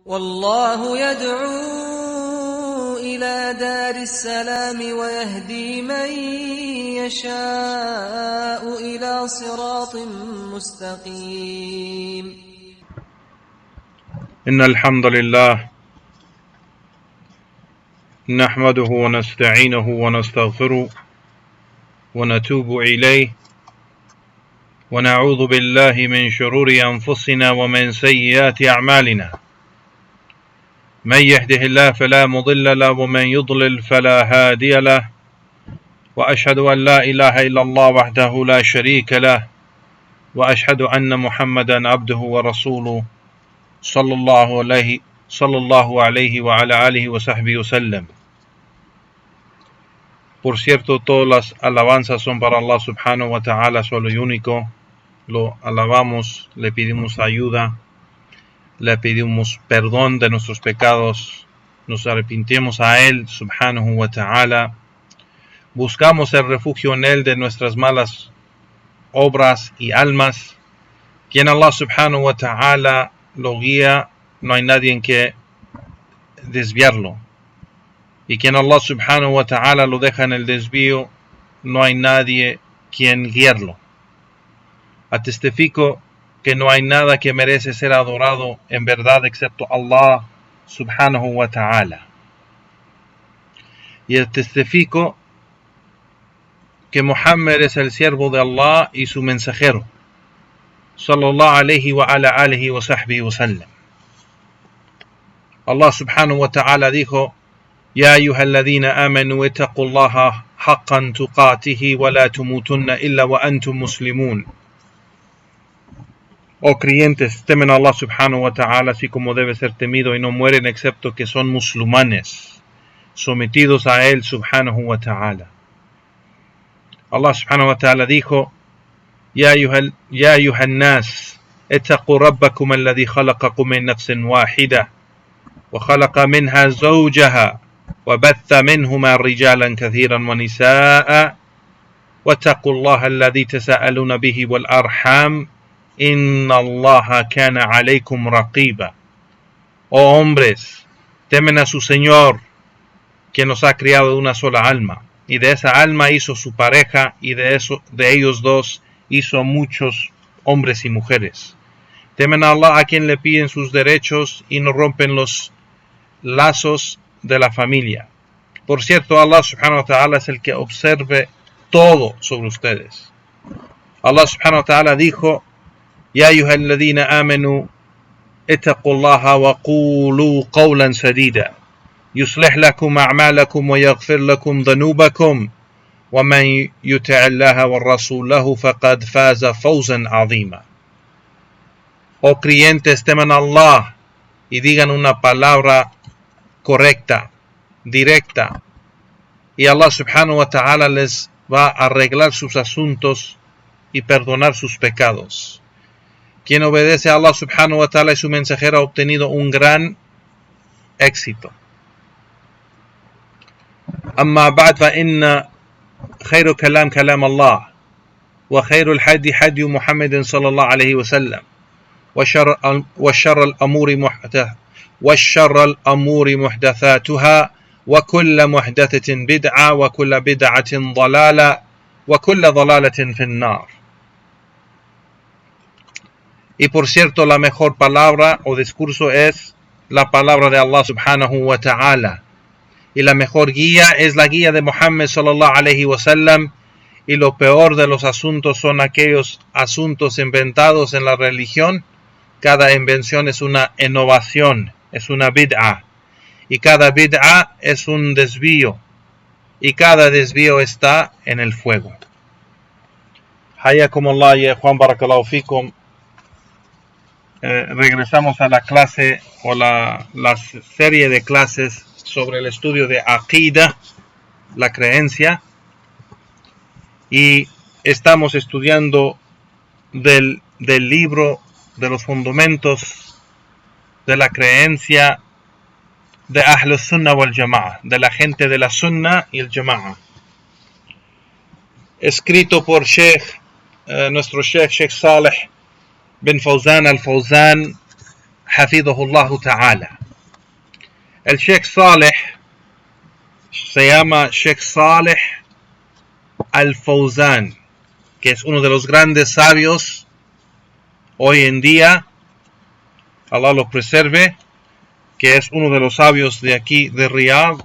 والله يدعو إلى دار السلام ويهدي من يشاء إلى صراط مستقيم. إن الحمد لله نحمده ونستعينه ونستغفره ونتوب إليه ونعوذ بالله من شرور أنفسنا ومن سيئات أعمالنا. من يهده الله فلا مضل له ومن يضلل فلا هادي له، وأشهد أن لا إله إلا الله وحده لا شريك له، وأشهد أن محمدا عبده ورسوله صلى الله عليه وعلى آله وصحبه وسلم. Por cierto, todas las alabanzas son para Allah subhanahu wa ta'ala, solo y único. Lo alabamos, le pedimos ayuda, le pedimos perdón de nuestros pecados, nos arrepentimos a Él subhanahu wa ta'ala, buscamos el refugio en Él de nuestras malas obras y almas. Quien Allah subhanahu wa ta'ala lo guía, no hay nadie en que desviarlo. Y quien Allah subhanahu wa ta'ala lo deja en el desvío, no hay nadie quien guiarlo. Atestifico que no hay nada que merece ser adorado en verdad excepto Allah subhanahu wa ta'ala. Y testifico que Muhammad es el siervo de Allah y su mensajero, sallallahu alayhi wa ala alihi wa sahbihi wa sallam. Allah subhanahu wa ta'ala dijo: Ya ayyuhalladhina amanu ittaqullaha haqqan tuqatihi wa la tumutunna illa wa antum muslimun. Oh creyentes, temen a Allah subhanahu wa ta'ala así como debe ser temido y no mueren excepto que son musulmanes, sometidos a Él subhanahu wa ta'ala. Allah subhanahu wa ta'ala dijo: Ya ayuhan nas, ittaqu rabbakum alladhi khalaqakum min nafsin wahida wa khalaqa minha zawjaha wa batha minhuma rijalan kathiran wa nisaa wattaqu Allah alladhi tasaaluna bihi wal arham inna Allaha kana alaykum raqiba. Oh hombres, temen a su Señor, que nos ha criado de una sola alma, y de esa alma hizo su pareja, y de ellos dos hizo muchos hombres y mujeres. Temen a Allah, a quien le piden sus derechos y no rompen los lazos de la familia. Por cierto, Allah subhanahu wa ta'ala es el que observe todo sobre ustedes. Allah subhanahu wa ta'ala dijo: Ya ayyuhalladhina amanu ittaqullaha wa qulu qawlan sadida yuslih lakum a'malakum wa yaghfir lakum dhunubakum wa man yuti' Allaha wa rasulahu faqad faza fawzan 'azima. Oh creyentes, teman a Allah y digan una palabra correcta, directa, y Allah subhanahu wa ta'ala les va a arreglar sus asuntos y perdonar sus pecados. Quien obedece a Allah subhanahu wa ta'ala y su mensajero ha obtenido un gran éxito. Amma ba'd, fa inna khayru kalam kalam Allah wa khayru al-hadi hadi Muhammadin sallallahu alayhi wa sallam wa sharra al-amuri muhdathatuha wa kulla muhdathatin bid'a wa kulla bid'atin dalala wa kulla dalalatin fin nar. Y por cierto, la mejor palabra o discurso es la palabra de Allah subhanahu wa ta'ala. Y la mejor guía es la guía de Muhammad sallallahu alayhi wa sallam. Y lo peor de los asuntos son aquellos asuntos inventados en la religión. Cada invención es una innovación, es una bid'a. Y cada bid'a es un desvío. Y cada desvío está en el fuego. Hayakum Allah ya Juan, barakallahu fikum. Regresamos a la clase o la serie de clases sobre el estudio de Aqida, la creencia, y estamos estudiando del libro de los fundamentos de la creencia de Ahl Sunnah wal Jama'a, de la gente de la Sunnah y el Jama'a, escrito por nuestro Sheikh Saleh bin Fawzan al-Fawzan Hafidhahullah Ta'ala. El Sheikh Saleh se llama Sheikh Saleh Al-Fawzan, que es uno de los grandes sabios hoy en día, Allah lo preserve, que es uno de los sabios de aquí de Riyadh.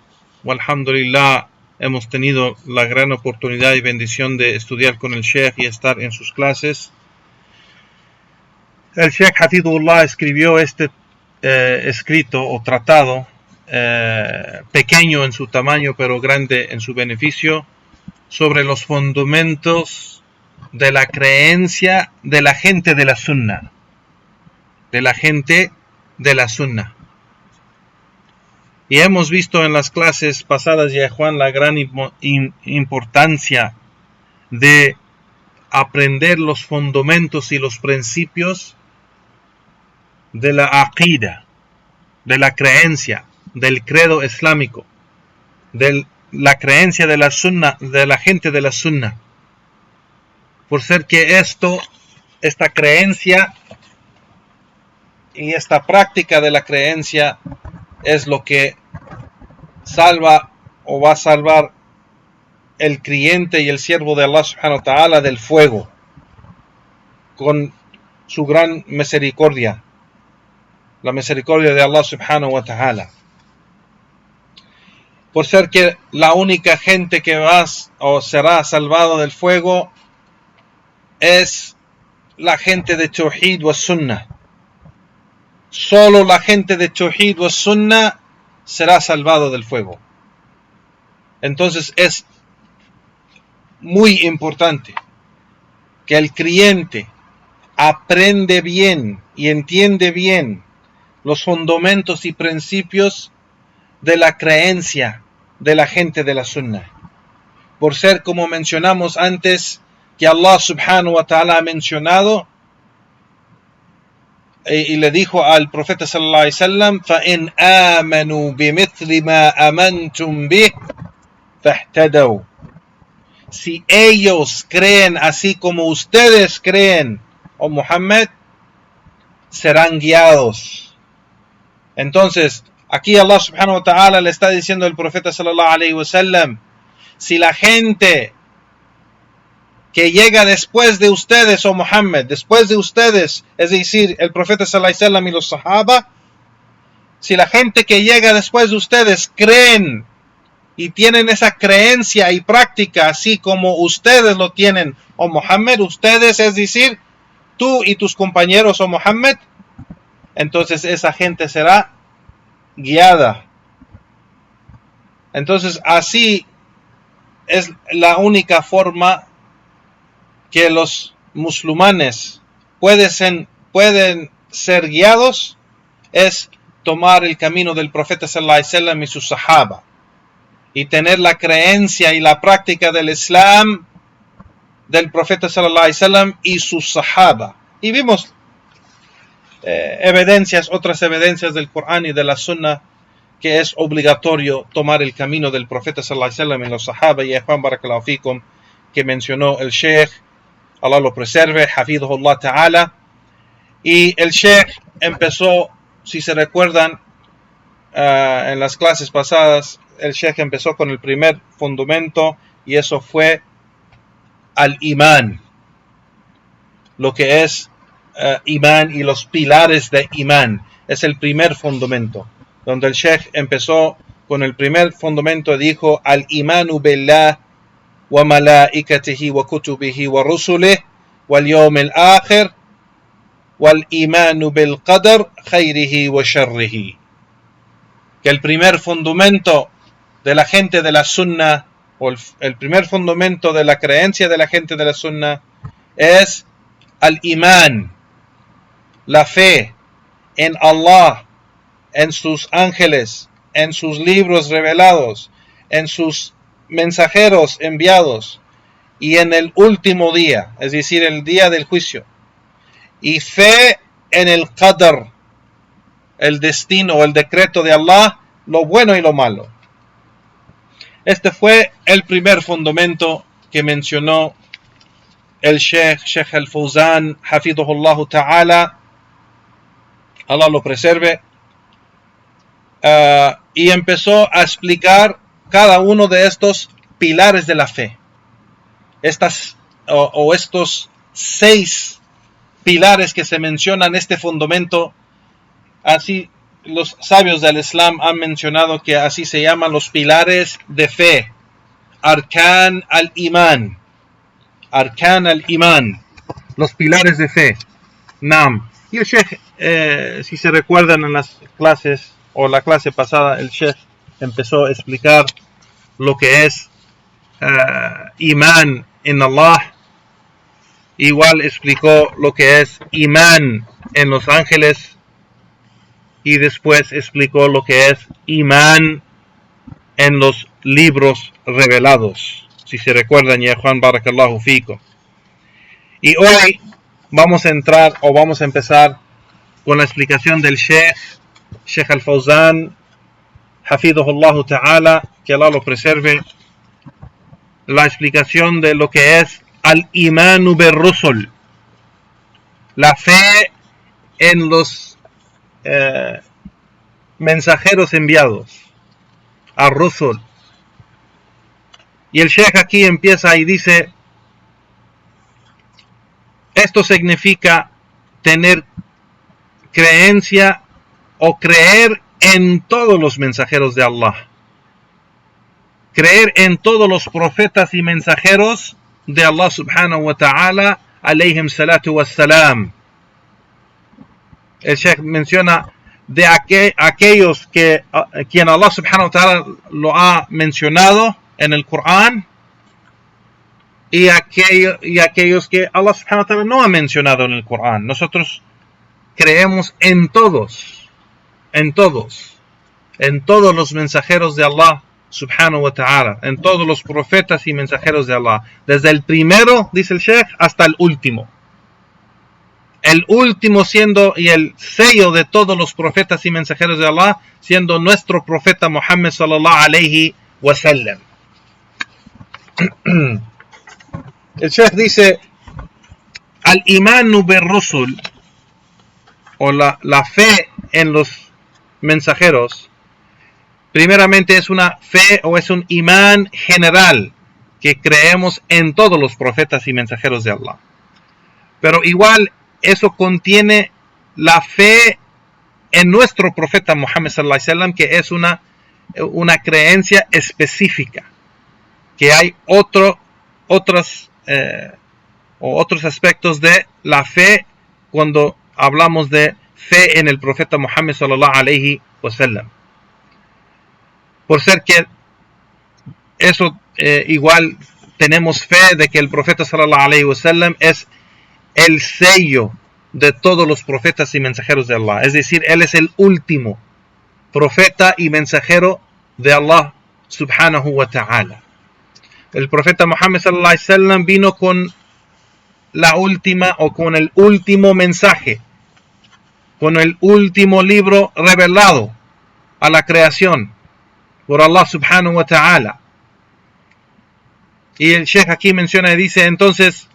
Alhamdulillah, hemos tenido la gran oportunidad y bendición de estudiar con el Sheikh y estar en sus clases. El Sheikh Hafidhullah escribió este escrito o tratado, pequeño en su tamaño pero grande en su beneficio, sobre los fundamentos de la creencia de la gente de la Sunna. De la gente de la Sunna. Y hemos visto en las clases pasadas, ya Juan, la gran importancia de aprender los fundamentos y los principios de la aqida, de la creencia, del credo islámico, de la creencia de la sunna, de la gente de la sunna. Por ser que esta creencia y esta práctica de la creencia es lo que salva o va a salvar el creyente y el siervo de Allah subhanahu wa ta'ala del fuego con su gran misericordia, la misericordia de Allah subhanahu wa ta'ala. Por ser que la única gente que va o será salvado del fuego es la gente de Tawhid wa Sunnah. Solo la gente de Tawhid wa Sunnah será salvado del fuego. Entonces es muy importante que el creyente aprende bien y entiende bien los fundamentos y principios de la creencia de la gente de la Sunnah. Por ser, como mencionamos antes, que Allah subhanahu wa ta'ala ha mencionado y le dijo al profeta sallallahu alaihi wasallam: فَإِنْ آمَنُوا بِمِثْلِ مَا آمَنْتُمْ بِهِ فَاهْتَدَوْا. Si ellos creen así como ustedes creen, oh Muhammad, serán guiados. Entonces, aquí Allah subhanahu wa ta'ala le está diciendo al profeta sallallahu alaihi wasallam: si la gente que llega después de ustedes, oh Muhammad, después de ustedes, es decir, el profeta sallallahu alaihi wasallam y los sahaba, si la gente que llega después de ustedes creen y tienen esa creencia y práctica así como ustedes lo tienen, oh Muhammad, ustedes, es decir, tú y tus compañeros, oh Muhammad, entonces esa gente será guiada. Entonces así es la única forma que los musulmanes pueden ser guiados, es tomar el camino del profeta sallallahu alaihi wasallam y sus sahaba, y tener la creencia y la práctica del Islam del profeta sallallahu alaihi wasallam y sus sahaba. Y vimos otras evidencias del Corán y de la Sunna que es obligatorio tomar el camino del profeta sallallahu alaihi wasallam y los sahaba, y Juan barakallahu fikum, que mencionó el Sheikh, Allah lo preserve, Hafidhahullah Ta'ala. Y el Sheikh empezó, si se recuerdan, en las clases pasadas, el Sheikh empezó con el primer fundamento, y eso fue al-Imán, lo que es Imán y los pilares de Imán. Es el primer fundamento, donde el Sheikh empezó con el primer fundamento y dijo: al-Imanu billah wa malaikatihi wa kutubihi wa rusulihi wal yawmil akhir wal imanu bil qadar khairihi wa sharrihi. Que el primer fundamento de la gente de la Sunna, o el primer fundamento de la creencia de la gente de la Sunna, es al-Imán, la fe en Allah, en sus ángeles, en sus libros revelados, en sus mensajeros enviados, y en el último día, es decir, el día del juicio, y fe en el qadar, el destino o el decreto de Allah, lo bueno y lo malo. Este fue el primer fundamento que mencionó el Sheikh Al-Fawzan, Hafidhahullah Ta'ala, Allah lo preserve, y empezó a explicar cada uno de estos pilares de la fe. Estos 6 pilares que se mencionan en este fundamento, así los sabios del Islam han mencionado que así se llaman los pilares de fe. Arkan al-Iman. Arkan al-Iman. Los pilares de fe. Nam. Y el Sheikh, si se recuerdan en las clases, o la clase pasada, el Sheikh empezó a explicar lo que es Iman en Allah. Igual explicó lo que es Iman en los ángeles. Y después explicó lo que es Iman en los libros revelados. Si se recuerdan, ya Juan Barakallahu Fikum. Y hoy vamos a empezar con la explicación del Sheikh Al-Fawzan, Hafidhahullah Ta'ala, que Allah lo preserve, la explicación de lo que es Al-Imanu bir-Rusul, la fe en los mensajeros enviados, Ar-Rusul. Y el Sheikh aquí empieza y dice: esto significa tener creencia o creer en todos los mensajeros de Allah. Creer en todos los profetas y mensajeros de Allah subhanahu wa ta'ala, alayhim salatu wassalam. El Sheikh menciona de aquellos que quien Allah subhanahu wa ta'ala lo ha mencionado en el Corán, y aquellos que Allah subhanahu wa ta'ala no ha mencionado en el Corán. Nosotros creemos en todos los mensajeros de Allah subhanahu wa ta'ala, en todos los profetas y mensajeros de Allah, desde el primero, dice el Sheikh, hasta el último. El último siendo, y el sello de todos los profetas y mensajeros de Allah, siendo nuestro profeta Muhammad sallallahu alayhi wa sallam. El Sheikh dice: al-imanu bir-rusul, o la fe en los mensajeros, primeramente es una fe o es un imán general, que creemos en todos los profetas y mensajeros de Allah. Pero igual eso contiene la fe en nuestro profeta Muhammad sallallahu alaihi wasallam, que es una creencia específica, que hay otros aspectos de la fe cuando hablamos de fe en el profeta Muhammad sallallahu alaihi wasallam. Por ser que eso igual tenemos fe de que el profeta sallallahu alaihi wasallam es el sello de todos los profetas y mensajeros de Allah. Es decir, él es el último profeta y mensajero de Allah subhanahu wa ta'ala. El profeta Muhammad sallallahu alaihi wasallam vino con la última, o con el último mensaje, con el último libro revelado a la creación por Allah subhanahu wa ta'ala. Y el Sheikh aquí menciona y dice: entonces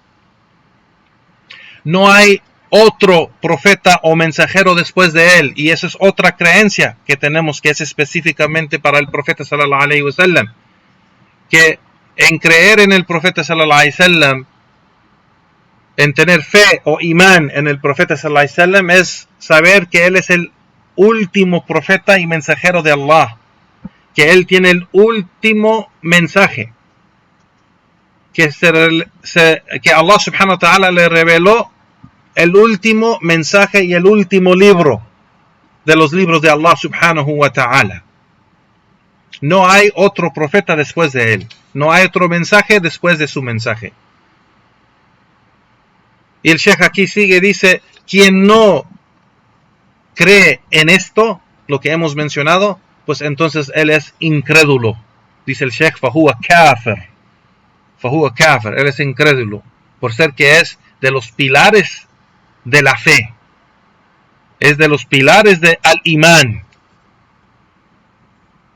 no hay otro profeta o mensajero después de él, y esa es otra creencia que tenemos, que es específicamente para el profeta sallallahu alaihi wasallam, que en creer en el profeta sallallahu alaihi wasallam, en tener fe o imán en el profeta sallallahu alaihi wasallam, es saber que él es el último profeta y mensajero de Allah, que él tiene el último mensaje, que Allah subhanahu wa ta'ala le reveló el último mensaje y el último libro de los libros de Allah subhanahu wa ta'ala. No hay otro profeta después de él, no hay otro mensaje después de su mensaje. Y el Sheikh aquí sigue, dice: quien no cree en esto, lo que hemos mencionado, pues entonces él es incrédulo. Dice el Sheikh: fahuwa kafir, él es incrédulo, por ser que es de los pilares de la fe, es de los pilares de al-imán.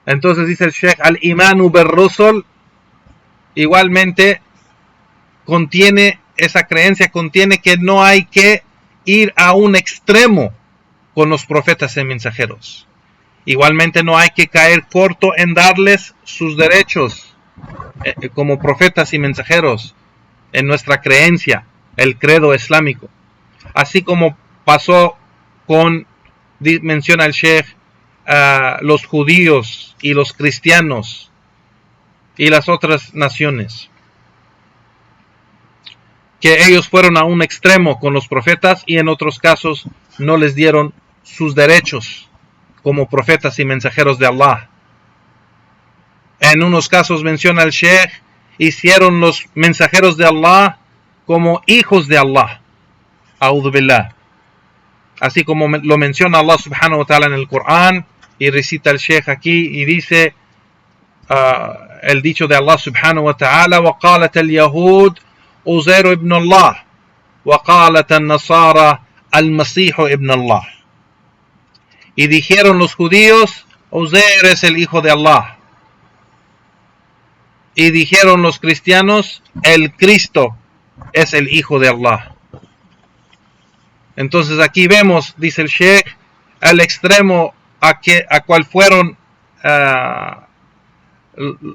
Entonces dice el Sheikh: al-imanu bir-rusul, igualmente esa creencia contiene que no hay que ir a un extremo con los profetas y mensajeros. Igualmente no hay que caer corto en darles sus derechos como profetas y mensajeros en nuestra creencia, el credo islámico. Así como pasó con, menciona el Sheikh, los judíos y los cristianos y las otras naciones, que ellos fueron a un extremo con los profetas y en otros casos no les dieron sus derechos como profetas y mensajeros de Allah. En unos casos, menciona el Sheikh, hicieron los mensajeros de Allah como hijos de Allah. A'udhu billah. Así como lo menciona Allah subhanahu wa ta'ala en el Corán, y recita el Sheikh aquí y dice el dicho de Allah subhanahu wa ta'ala: وَقَالَتَ الْيَهُودُ Uzair ibn Allah, وَقَالَتَ النَّصَارَى الْمَسِيحُ ibn Allah. Y dijeron los judíos: Uzair es el hijo de Allah. Y dijeron los cristianos: el Cristo es el hijo de Allah. Entonces aquí vemos, dice el Sheikh, al extremo a cual fueron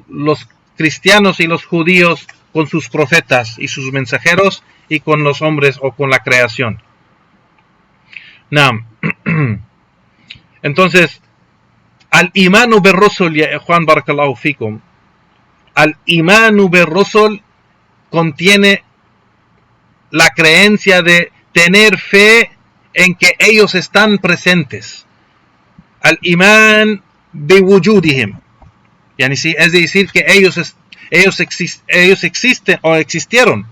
los cristianos y los judíos con sus profetas y sus mensajeros y con los hombres o con la creación. Entonces, al-imanu bir-rusul, ya Juan barakallahu fikum, al-imanu bir-rusul contiene la creencia de tener fe en que ellos están presentes. Al-iman bi-wujudihim, es decir, que ellos existen o existieron,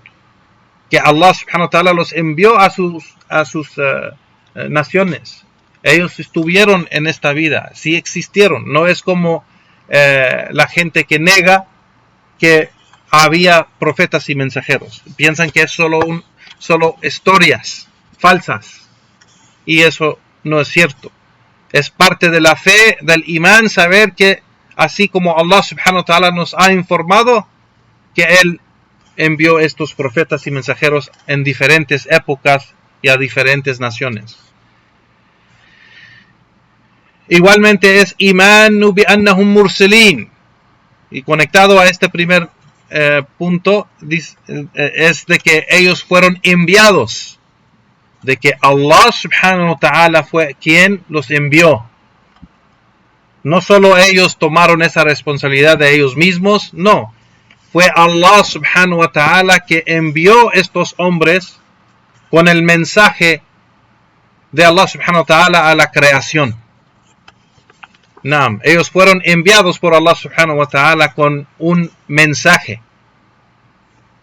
que Allah subhanahu wa ta'ala los envió a sus naciones. Ellos estuvieron en esta vida, sí existieron. No es como la gente que nega que había profetas y mensajeros. Piensan que es solo historias falsas, y eso no es cierto. Es parte de la fe, del imán, saber que así como Allah subhanahu wa ta'ala nos ha informado que Él envió estos profetas y mensajeros en diferentes épocas y a diferentes naciones. Igualmente es imanu bi annahum mursalin. Y conectado a este primer punto, es de que ellos fueron enviados. De que Allah subhanahu wa ta'ala fue quien los envió. No solo ellos tomaron esa responsabilidad de ellos mismos, no. Fue Allah subhanahu wa ta'ala que envió estos hombres con el mensaje de Allah subhanahu wa ta'ala a la creación. Ellos fueron enviados por Allah subhanahu wa ta'ala con un mensaje.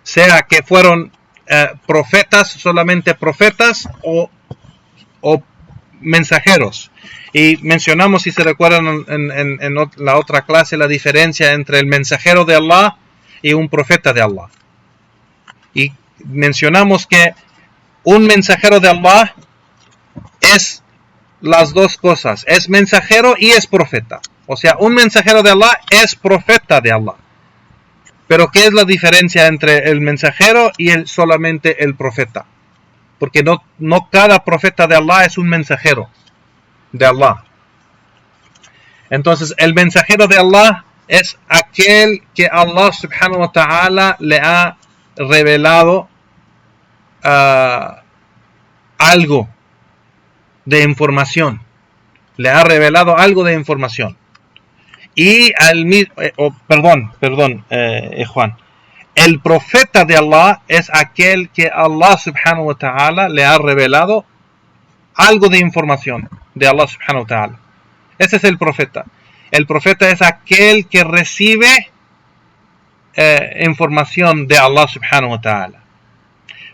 Sea que fueron profetas, solamente profetas o mensajeros. Y mencionamos, si se recuerdan en la otra clase, la diferencia entre el mensajero de Allah y un profeta de Allah. Y mencionamos que un mensajero de Allah es las dos cosas, es mensajero y es profeta. O sea, un mensajero de Allah es profeta de Allah. Pero ¿qué es la diferencia entre el mensajero y solamente el profeta? Porque no cada profeta de Allah es un mensajero de Allah. Entonces, el mensajero de Allah es aquel que Allah subhanahu wa ta'ala le ha revelado algo de información. Le ha revelado algo de información. Y Juan. El profeta de Allah es aquel que Allah subhanahu wa ta'ala le ha revelado algo de información de Allah subhanahu wa ta'ala. Ese es el profeta. El profeta es aquel que recibe información de Allah subhanahu wa ta'ala.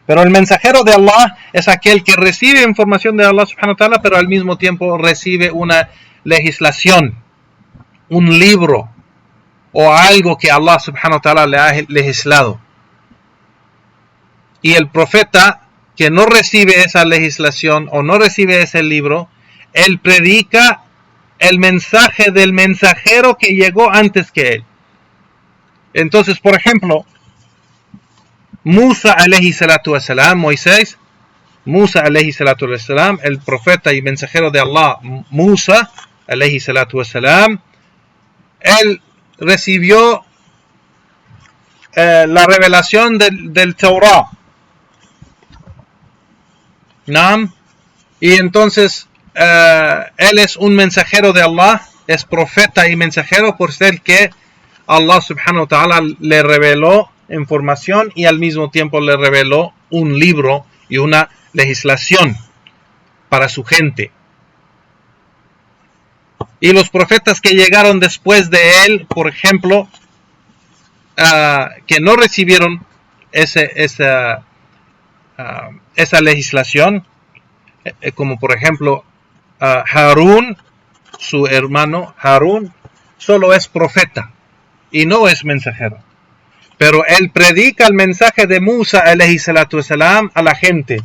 Pero el mensajero de Allah es aquel que recibe información de Allah subhanahu wa ta'ala, pero al mismo tiempo recibe una legislación, un libro o algo que Allah subhanahu wa ta'ala le ha legislado. Y el profeta que no recibe esa legislación o no recibe ese libro, él predica el mensaje del mensajero que llegó antes que él. Entonces, por ejemplo, Musa alayhi salatu wasalam, Moisés, Musa alayhi salatu wasalam, el profeta y mensajero de Allah, Musa alayhi salatu wasalam, él recibió la revelación del Torah. ¿Nam? Y entonces él es un mensajero de Allah, es profeta y mensajero por ser que Allah subhanahu wa ta'ala le reveló información y al mismo tiempo le reveló un libro y una legislación para su gente. Y los profetas que llegaron después de él, por ejemplo, que no recibieron esa legislación, como por ejemplo Harún, su hermano Harún, solo es profeta y no es mensajero. Pero él predica el mensaje de Musa alayhi salatu wasalam a la gente.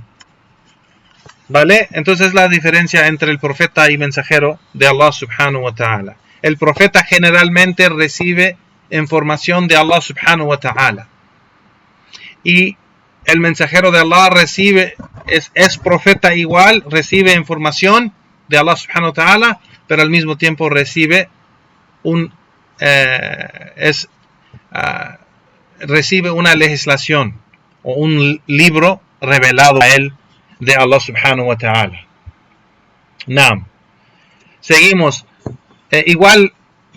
¿Vale? Entonces la diferencia entre el profeta y mensajero de Allah subhanahu wa ta'ala. El profeta generalmente recibe información de Allah subhanahu wa ta'ala. Y el mensajero de Allah es profeta igual, recibe información de Allah subhanahu wa ta'ala, pero al mismo tiempo recibe recibe una legislación o un libro revelado a él de Allah subhanahu wa ta'ala. Naam. Seguimos. Igual,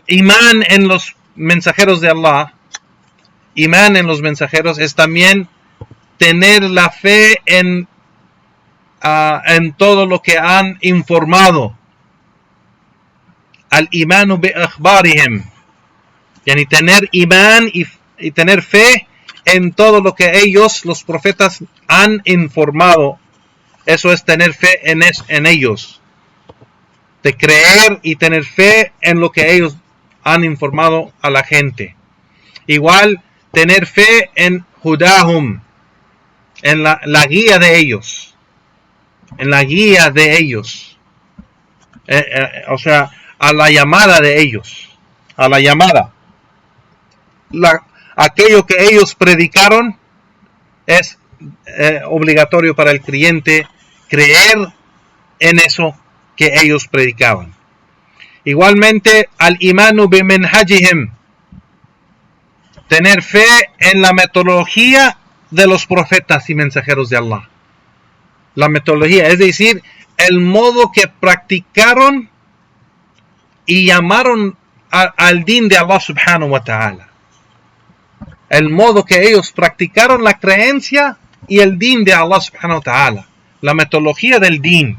imán en los mensajeros de Allah, imán en los mensajeros es también tener la fe en todo lo que han informado. Al imanu bi akhbarihim. Yani tener imán y tener fe en todo lo que ellos, los profetas, han informado. Eso es tener fe en ellos. De creer y tener fe en lo que ellos han informado a la gente. Igual, tener fe en Hudahum, en la guía de ellos. En la guía de ellos. O sea, a la llamada de ellos. A la llamada. Aquello que ellos predicaron es obligatorio para el creyente creer en eso que ellos predicaban. Igualmente, al imanu bi manhajihim, tener fe en la metodología de los profetas y mensajeros de Allah. La metodología, es decir, el modo que practicaron y llamaron al din de Allah subhanahu wa ta'ala. El modo que ellos practicaron la creencia y el din de Allah subhanahu wa ta'ala. La metodología del din.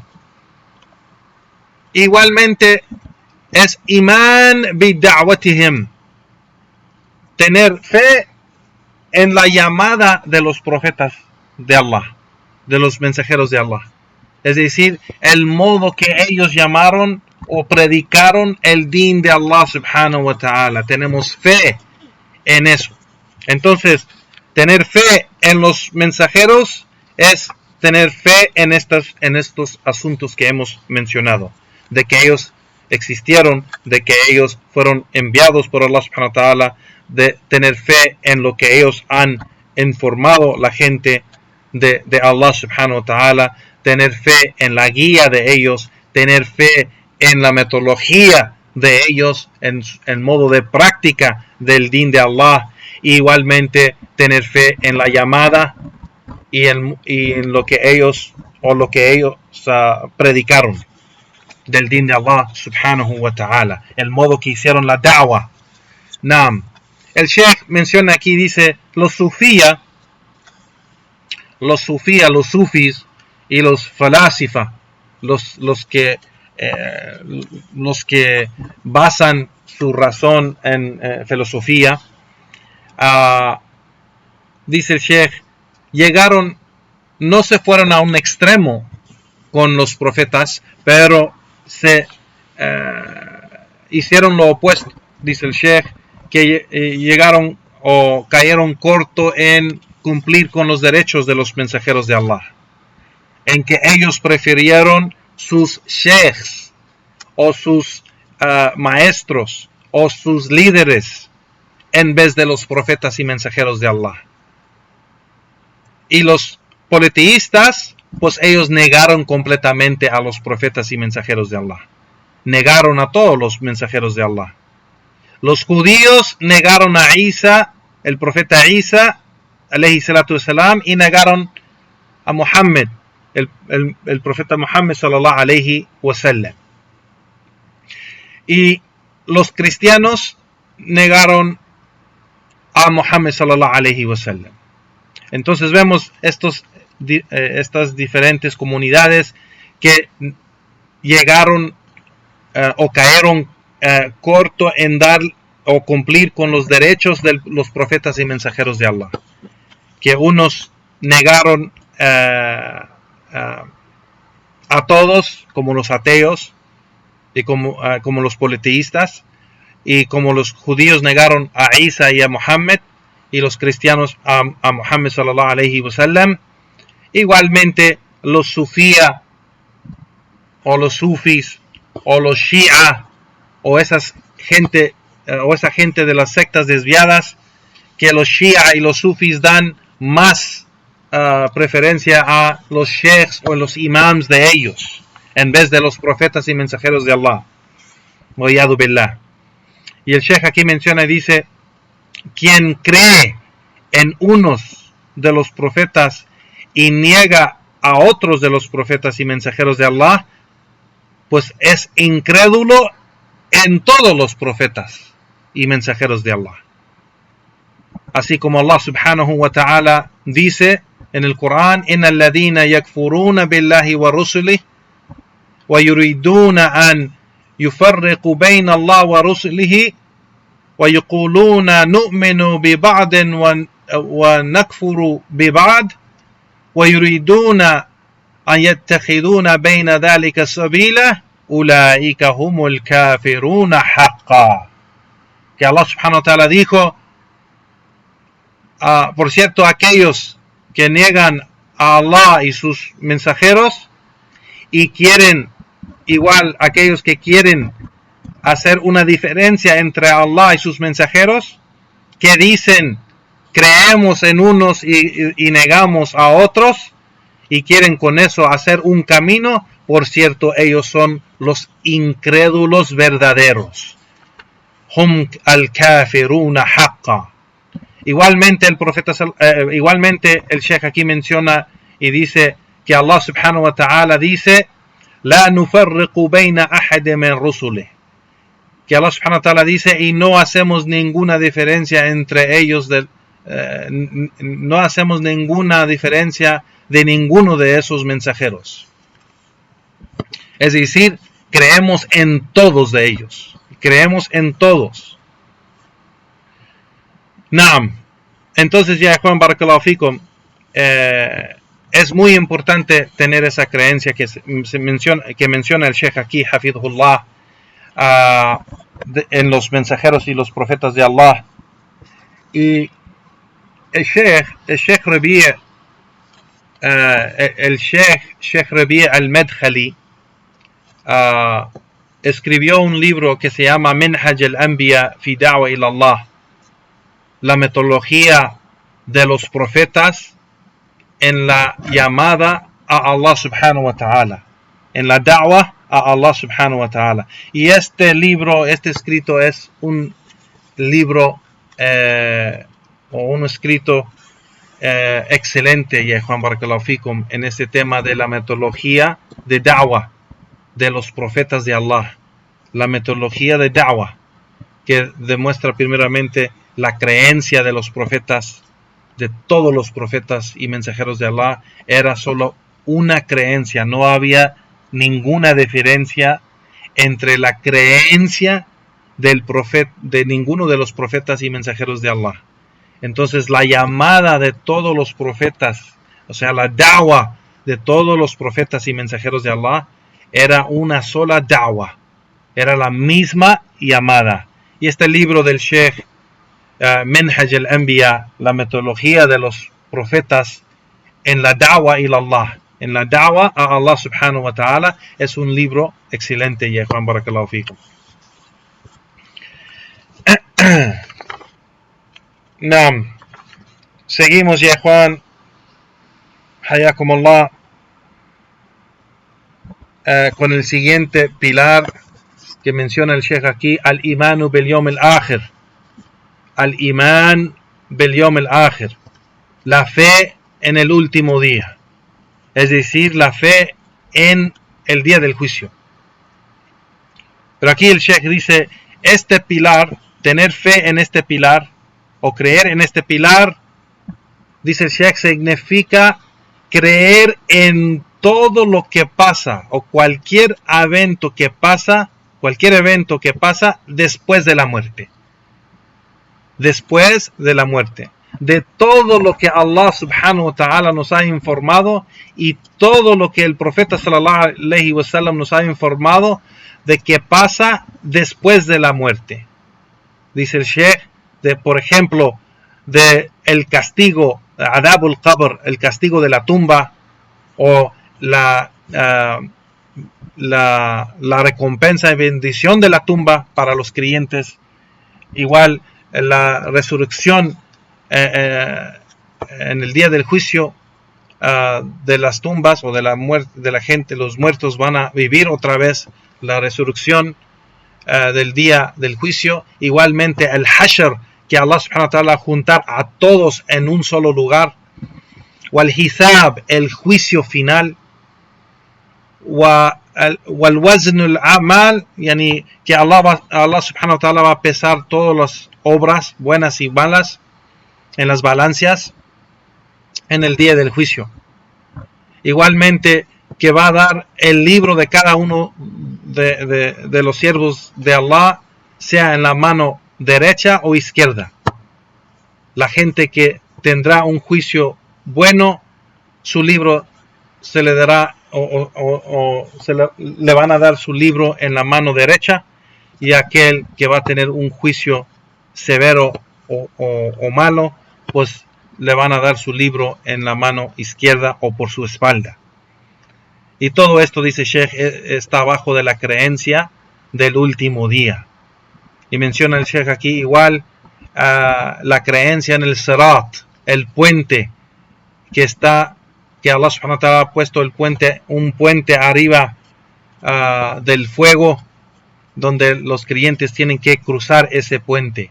Igualmente es imán bi da'watihim. Tener fe en la llamada de los profetas de Allah, de los mensajeros de Allah. Es decir, el modo que ellos llamaron o predicaron el din de Allah subhanahu wa ta'ala. Tenemos fe en eso. Entonces, tener fe en los mensajeros es tener fe en estos asuntos que hemos mencionado. De que ellos existieron, de que ellos fueron enviados por Allah subhanahu wa ta'ala, de tener fe en lo que ellos han informado la gente de Allah subhanahu wa ta'ala, tener fe en la guía de ellos, tener fe en la metodología de ellos, en el modo de práctica del din de Allah. Igualmente tener fe en la llamada y en lo que ellos predicaron del din de Allah subhanahu wa ta'ala, el modo que hicieron la da'wa. Naam. El Sheikh menciona aquí, dice, los sufis y los falasifa, los que basan su razón en filosofía, dice el Sheikh, no se fueron a un extremo con los profetas, pero se hicieron lo opuesto. Dice el Sheikh que llegaron o cayeron corto en cumplir con los derechos de los mensajeros de Allah, en que ellos prefirieron sus sheikhs o sus maestros o sus líderes en vez de los profetas y mensajeros de Allah. Y los politeístas pues ellos negaron completamente a los profetas y mensajeros de Allah. Negaron a todos los mensajeros de Allah. Los judíos negaron a Isa, el profeta Isa, alayhi salatu wasalam, y negaron a Muhammad, el profeta Muhammad sallallahu alayhi wasallam. Y los cristianos negaron a Muhammad sallallahu alayhi wasallam. Entonces vemos estas diferentes comunidades que llegaron o cayeron corto en dar o cumplir con los derechos de los profetas y mensajeros de Allah. Que unos negaron a todos, como los ateos y como los politeístas, y como los judíos negaron a Isa y a Muhammad, y los cristianos a Muhammad sallallahu alayhi wasallam. Igualmente los sufía o los sufis o los shia o esa gente de las sectas desviadas, que los shia y los sufis dan más preferencia a los sheikhs o los imams de ellos en vez de los profetas y mensajeros de Allah. Wa'iyadu billah. Y el sheikh aquí menciona y dice: quien cree en unos de los profetas y niega a otros de los profetas y mensajeros de Allah, pues es incrédulo en todos los profetas y mensajeros de Allah. Así como Allah subhanahu wa ta'ala dice en el Corán: inna alladhina yakfuruna billahi wa rusulihi wa yuriduna an yufarriqu bayna Allah wa rusulihi wa yaquluna nu'minu bi ba'din wa nakfuru bi ba'd wa yuriduna an yattakhiduna bayna dhalika sabila ulaika humul kafiruna haqqan. Que Allah subhanahu wa ta'ala dijo: por cierto, aquellos que niegan a Allah y sus mensajeros y quieren, igual aquellos que quieren hacer una diferencia entre Allah y sus mensajeros, que dicen creemos en unos y negamos a otros, y quieren con eso hacer un camino, por cierto, ellos son los incrédulos verdaderos. Hum al-kafiruna haqqa. Igualmente el Sheikh aquí menciona y dice que Allah subhanahu wa ta'ala dice: la nufarriqu bayna ahadin min rusulih. Que Allah subhanahu wa ta'ala dice: y no hacemos ninguna diferencia entre ellos, no hacemos ninguna diferencia de ninguno de esos mensajeros. Es decir, creemos en todos de ellos. Creemos en todos. Naam. Entonces, ya Juan Barakallahu Fikum, es muy importante tener esa creencia que menciona el Sheikh aquí, Hafidhullah, en los mensajeros y los profetas de Allah. Y el Sheikh Rabi' al-Madkhali escribió un libro que se llama Minhaj al-Anbiya fi Da'wa ila Allah, la metodología de los profetas en la llamada a Allah subhanahu wa ta'ala, en la da'wa a Allah subhanahu wa ta'ala. Y este escrito es un libro o un escrito excelente, ya Juan Barakallahu Fikum, en este tema de la metodología de da'wa de los profetas de Allah, la metodología de da'wa, que demuestra primeramente la creencia de los profetas, de todos los profetas y mensajeros de Allah. Era solo una creencia, no había ninguna diferencia entre la creencia de ninguno de los profetas y mensajeros de Allah. Entonces la llamada de todos los profetas, o sea, la da'wa de todos los profetas y mensajeros de Allah, era una sola da'wa, era la misma llamada. Y este libro del Sheikh Minhaj al-Anbiya, la metodología de los profetas en la da'wa ila Allah, en la da'wa a Allah subhanahu wa ta'ala, es un libro excelente, ya Juan Barakallahu Fikum. Naam. Seguimos, ya Juan, hayakumullah. con el siguiente pilar que menciona el Sheikh aquí, al-imanu bil yawm al-akhir. Al-iman bil yawm al-akhir. La fe en el último día. Es decir, la fe en el día del juicio. Pero aquí el Sheikh dice, este pilar, tener fe en este pilar, o creer en este pilar, dice el Sheikh, significa creer en todo lo que pasa, o cualquier evento que pasa después de la muerte. Después de la muerte. De todo lo que Allah subhanahu wa ta'ala nos ha informado y todo lo que el profeta sallallahu alayhi wa sallam nos ha informado de que pasa después de la muerte. Dice el Sheikh, por ejemplo, de el castigo, adabul qabr, el castigo de la tumba, o la recompensa y bendición de la tumba para los creyentes. Igual la resurrección en el día del juicio de las tumbas o de la muerte de la gente, los muertos van a vivir otra vez la resurrección del día del juicio. Igualmente el hashr, que Allah subhanahu wa ta'ala juntar a todos en un solo lugar. Wal hisab, el juicio final. Wal wazn al amal, yani que Allah subhanahu wa ta'ala va a pesar todas las obras buenas y malas en las balanzas en el día del juicio. Igualmente que va a dar el libro de cada uno de los siervos de Allah, sea en la mano derecha o izquierda. La gente que tendrá un juicio bueno, su libro se le dará le van a dar su libro en la mano derecha, y aquel que va a tener un juicio severo o malo, pues le van a dar su libro en la mano izquierda o por su espalda. Y todo esto, dice Sheikh, está bajo de la creencia del último día. Y menciona el Sheikh aquí igual la creencia en el Sirat, el puente que Allah subhanahu wa ta'ala ha puesto un puente arriba del fuego, donde los creyentes tienen que cruzar ese puente.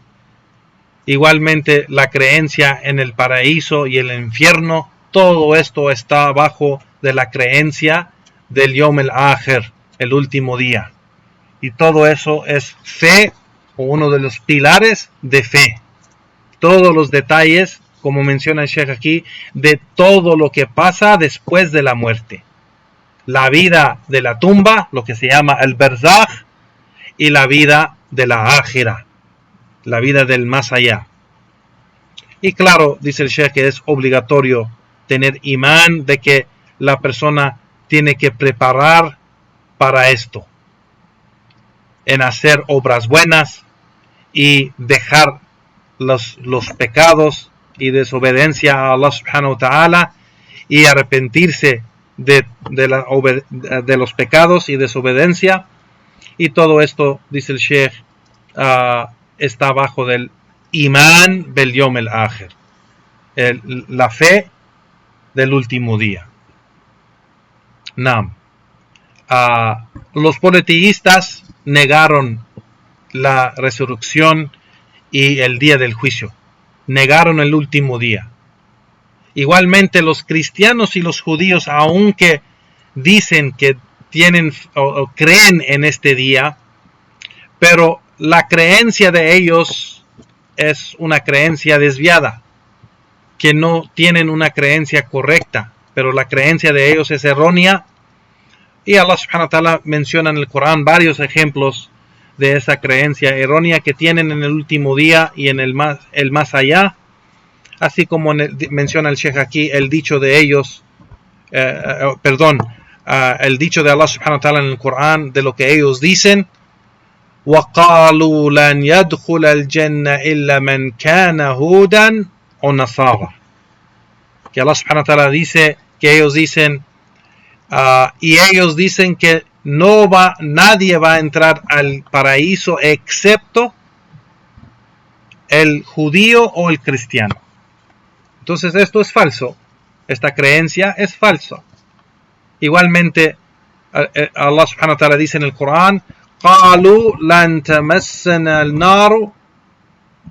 Igualmente la creencia en el paraíso y el infierno, todo esto está bajo de la creencia del Yom al-Akhir, el último día. Y todo eso es fe, o uno de los pilares de fe. Todos los detalles, como menciona el Sheikh aquí, de todo lo que pasa después de la muerte. La vida de la tumba, lo que se llama el barzakh, y la vida de la ákhira, la vida del más allá. Y claro, dice el Sheikh, que es obligatorio tener imán de que la persona tiene que preparar para esto, en hacer obras buenas y dejar los pecados y desobediencia a Allah subhanahu wa ta'ala, y arrepentirse de los pecados y desobediencia. Y todo esto, dice el Sheikh, está bajo del imán bil yawm al-akhir, la fe del último día. Nam. Los politeístas negaron la resurrección y el día del juicio. Negaron el último día. Igualmente los cristianos y los judíos, aunque dicen que tienen o creen en este día, pero la creencia de ellos es una creencia desviada, que no tienen una creencia correcta, pero la creencia de ellos es errónea. Y Allah subhanahu wa ta'ala menciona en el Corán varios ejemplos de esa creencia errónea que tienen en el último día y en el más allá, así como menciona el Sheikh aquí el dicho de ellos, el dicho de Allah subhanahu wa ta'ala en el Corán, de lo que ellos dicen: وَقَالُوا لَنْ يَدْخُلَ الْجَنَّةَ إِلَّا مَنْ كَانَ هُودًا أو نَصَارَى. Que Allah subhanahu wa ta'ala dice, que ellos dicen, y ellos dicen que nadie va a entrar al paraíso excepto el judío o el cristiano. Entonces esto es falso, esta creencia es falsa. Igualmente Allah subhanahu wa ta'ala dice en el Corán: قالوا لن تمسنا النار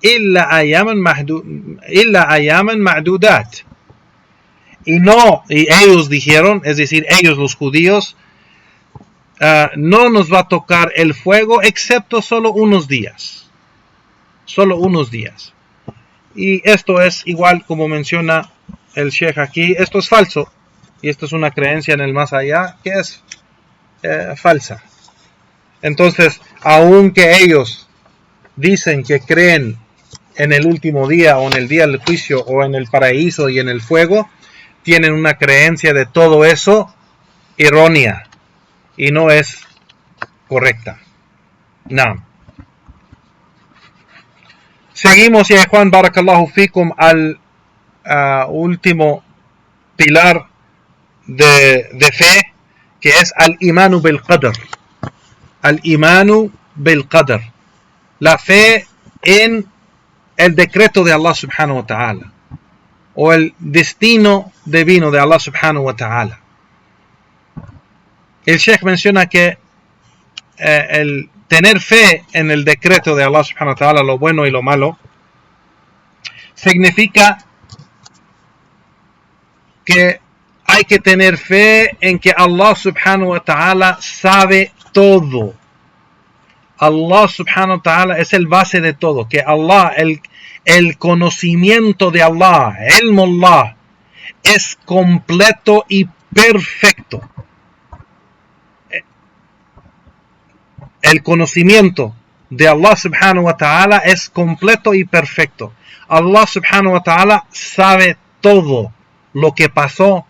إلا أياما معدودات. Y ellos dijeron, es decir, ellos los judíos, no nos va a tocar el fuego excepto solo unos días. Solo unos días. Y esto es igual como menciona el Sheikh aquí, esto es falso. Y esto es una creencia en el más allá que es falsa. Entonces, aunque ellos dicen que creen en el último día o en el día del juicio o en el paraíso y en el fuego, tienen una creencia de todo eso errónea y no es correcta. No. Seguimos, ya Juan, barakallahu fikum, al último pilar de fe, que es al-imanu bil-qadr. Al-imanu bil-qadr. La fe en el decreto de Allah subhanahu wa ta'ala, o el destino divino de Allah subhanahu wa ta'ala. El Sheikh menciona que el tener fe en el decreto de Allah subhanahu wa ta'ala, lo bueno y lo malo, significa que hay que tener fe en que Allah subhanahu wa ta'ala sabe todo. Allah subhanahu wa ta'ala es el base de todo, que Allah, el conocimiento de Allah, ilmullah, es completo y perfecto. El conocimiento de Allah subhanahu wa ta'ala es completo y perfecto. Allah subhanahu wa ta'ala sabe todo lo que pasó,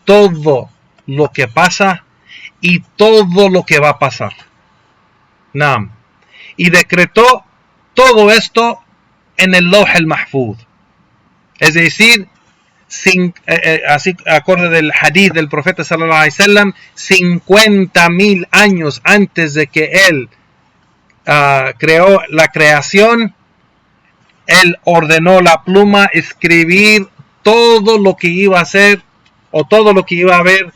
todo lo que pasa y todo lo que va a pasar. Naam. Y decretó todo esto en el Lawh al-Mahfuz. Es decir, así acorde del hadith del profeta sallallahu alaihi wasallam, 50,000 años antes de que él creó la creación, él ordenó la pluma escribir todo lo que iba a hacer o todo lo que iba a haber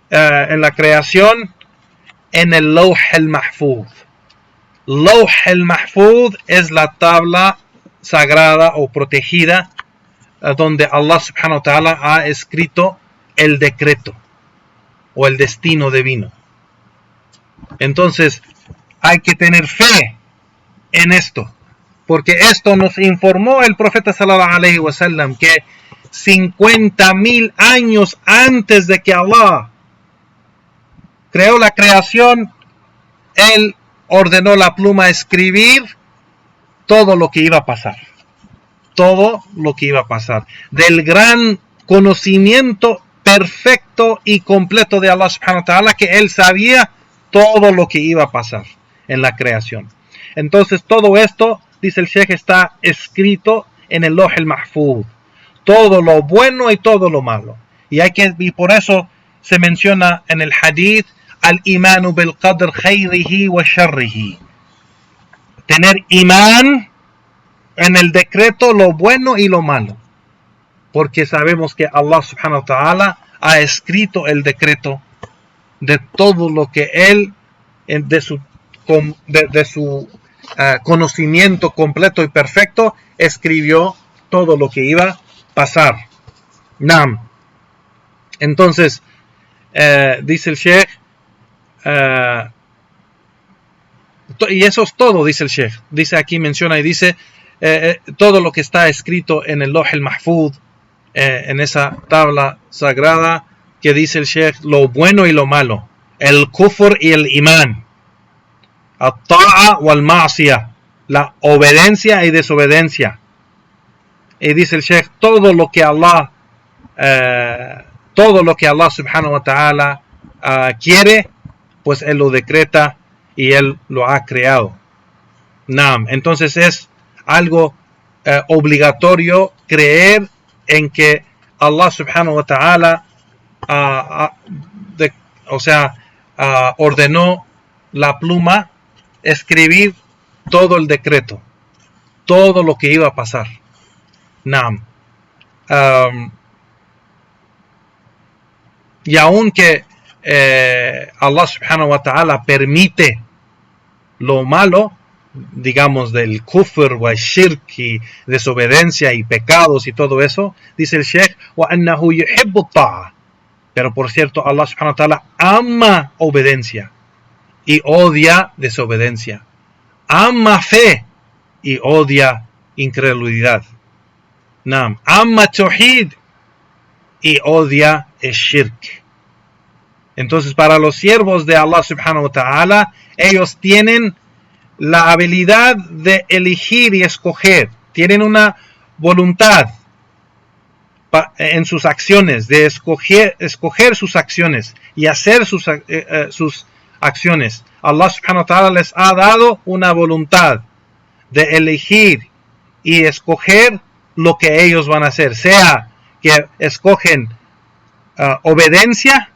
en la creación en el Lawh al-Mahfuz. Lawh al-Mahfuz es la tabla sagrada o protegida donde Allah subhanahu wa ta'ala ha escrito el decreto o el destino divino. Entonces hay que tener fe en esto, porque esto nos informó el profeta sallallahu alaihi wasallam que 50,000 años antes de que Allah creó la creación, él ordenó la pluma a escribir todo lo que iba a pasar. Todo lo que iba a pasar. Del gran conocimiento perfecto y completo de Allah subhanahu wa ta'ala, que él sabía todo lo que iba a pasar en la creación. Entonces todo esto, dice el Sheikh, está escrito en el Lawh al-Mahfuz. Todo lo bueno y todo lo malo. Y por eso se menciona en el hadith al-imanu bil qadr khayrihi wa sharrihi. Tener imán en el decreto, lo bueno y lo malo, porque sabemos que Allah subhanahu wa ta'ala ha escrito el decreto de todo lo que él de su conocimiento completo y perfecto escribió todo lo que iba a pasar. Nam. Entonces dice el Sheikh, y eso es todo, dice el Sheikh. Dice aquí, menciona y dice todo lo que está escrito en el Lawh al-Mahfuz, en esa tabla sagrada, que dice el Sheikh, lo bueno y lo malo, el kufr y el imán, at-ta'a wal-ma'siyah, la obediencia y desobediencia. Y dice el Sheikh, todo lo que Allah subhanahu wa ta'ala quiere, pues él lo decreta y él lo ha creado. Naam. Entonces es algo obligatorio creer en que Allah subhanahu wa ta'ala ordenó la pluma escribir todo el decreto, todo lo que iba a pasar. Naam. Y aunque Allah subhanahu wa ta'ala permite lo malo, digamos del kufr wa shirk y desobediencia y pecados y todo eso, dice el Sheikh, wa annahu yuhibbu ta'a, pero por cierto Allah subhanahu wa ta'ala ama obediencia y odia desobediencia, ama fe y odia incredulidad, ama tawhid y odia el shirk. Entonces para los siervos de Allah subhanahu wa ta'ala, ellos tienen la habilidad de elegir y escoger, tienen una voluntad en sus acciones, de escoger sus acciones y hacer sus acciones. Allah subhanahu wa ta'ala les ha dado una voluntad de elegir y escoger lo que ellos van a hacer, sea que escogen obediencia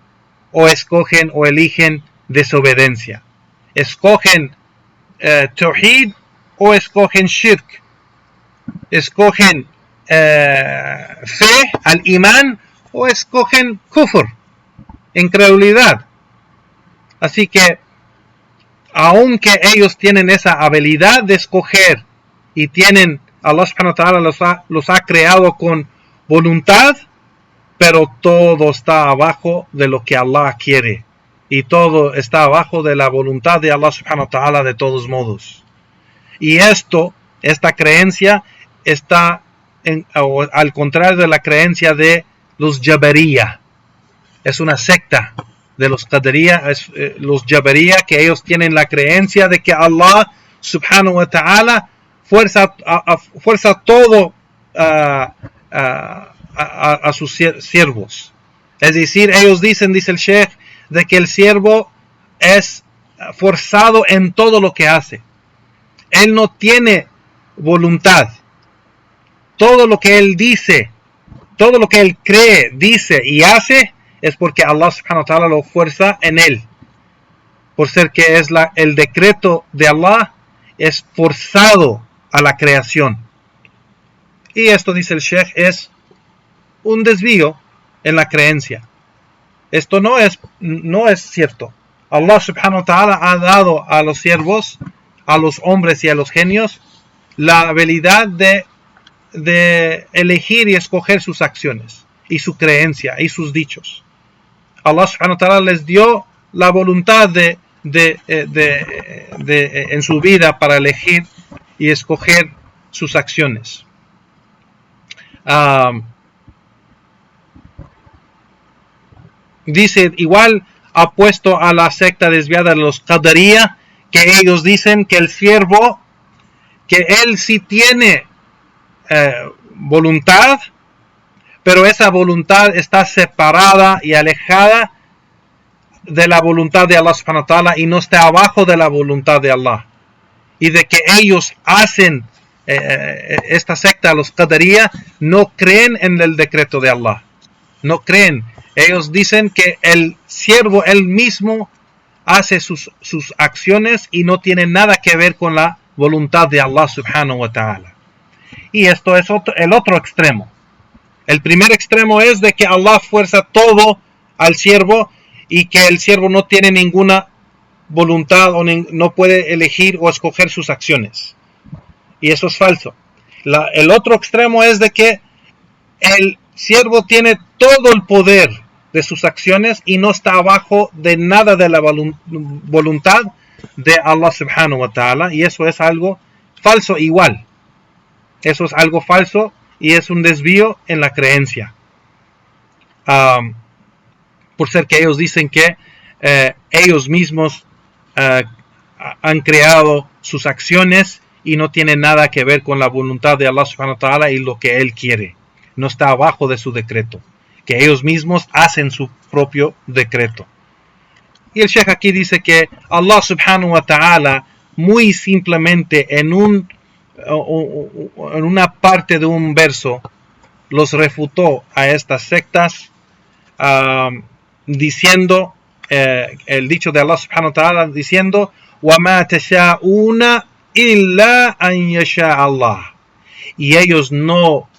o escogen o eligen desobediencia, escogen tawhid o escogen shirk, escogen fe al imán o escogen kufr, incredulidad. Así que aunque ellos tienen esa habilidad de escoger y tienen, Allah subhanahu wa ta'ala los ha creado con voluntad, pero todo está abajo de lo que Allah quiere y todo está abajo de la voluntad de Allah subhanahu wa ta'ala de todos modos. Y esta creencia está al contrario de la creencia de los Jabariya. Es una secta de los Qadariya, los Jabariya, que ellos tienen la creencia de que Allah subhanahu wa ta'ala fuerza todo a sus siervos. Es decir, ellos dicen, dice el Sheikh, de que el siervo es forzado en todo lo que hace. Él no tiene voluntad. Todo lo que él dice, todo lo que él cree, dice y hace, es porque Allah subhanahu wa ta'ala lo fuerza en él. Por ser que es el decreto de Allah, es forzado a la creación. Y esto, dice el Sheikh, es un desvío en la creencia. Esto no es cierto. Allah subhanahu wa ta'ala ha dado a los siervos, a los hombres y a los genios, la habilidad de elegir y escoger sus acciones y su creencia y sus dichos. Allah subhanahu wa ta'ala les dio la voluntad en su vida para elegir y escoger sus acciones. Dice, igual ha puesto a la secta desviada de los Qadariya, que ellos dicen que el siervo, que él sí tiene voluntad, pero esa voluntad está separada y alejada de la voluntad de Allah subhanahu wa ta'ala y no está abajo de la voluntad de Allah. Y de que ellos hacen esta secta, los Qadariya, no creen en el decreto de Allah. No creen. Ellos dicen que el siervo él mismo hace sus acciones y no tiene nada que ver con la voluntad de Allah subhanahu wa ta'ala. Y esto es el otro extremo. El primer extremo es de que Allah fuerza todo al siervo y que el siervo no tiene ninguna voluntad o no puede elegir o escoger sus acciones. Y eso es falso. El otro extremo es de que el siervo tiene todo el poder de sus acciones y no está abajo de nada de la voluntad de Allah subhanahu wa ta'ala. Y eso es algo falso igual. Eso es algo falso y es un desvío en la creencia. Por ser que ellos dicen que ellos mismos han creado sus acciones y no tienen nada que ver con la voluntad de Allah subhanahu wa ta'ala y lo que Él quiere. No está abajo de su decreto. Que ellos mismos hacen su propio decreto. Y el Sheikh aquí dice que Allah subhanahu wa ta'ala muy simplemente en una parte de un verso los refutó a estas sectas diciendo el dicho de Allah subhanahu wa ta'ala diciendo وَمَا تَشَاءُونَ إِلَّا أَن يَشَاءَ اللَّهُ, y ellos no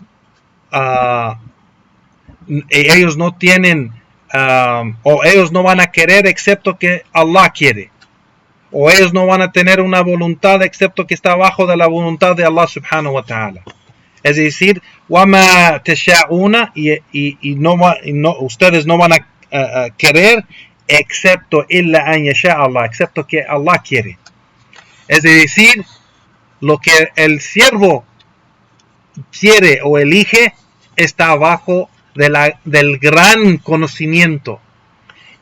tienen o ellos no van a querer excepto que Allah quiere, o ellos no van a tener una voluntad excepto que está abajo de la voluntad de Allah subhanahu wa ta'ala. Es decir, وَمَا تَشَاءُونَ y no, ustedes no van a querer excepto إِلَّا أَنْ يَشَاءَ Allah, excepto que Allah quiere. Es decir, lo que el siervo quiere o elige está abajo del gran conocimiento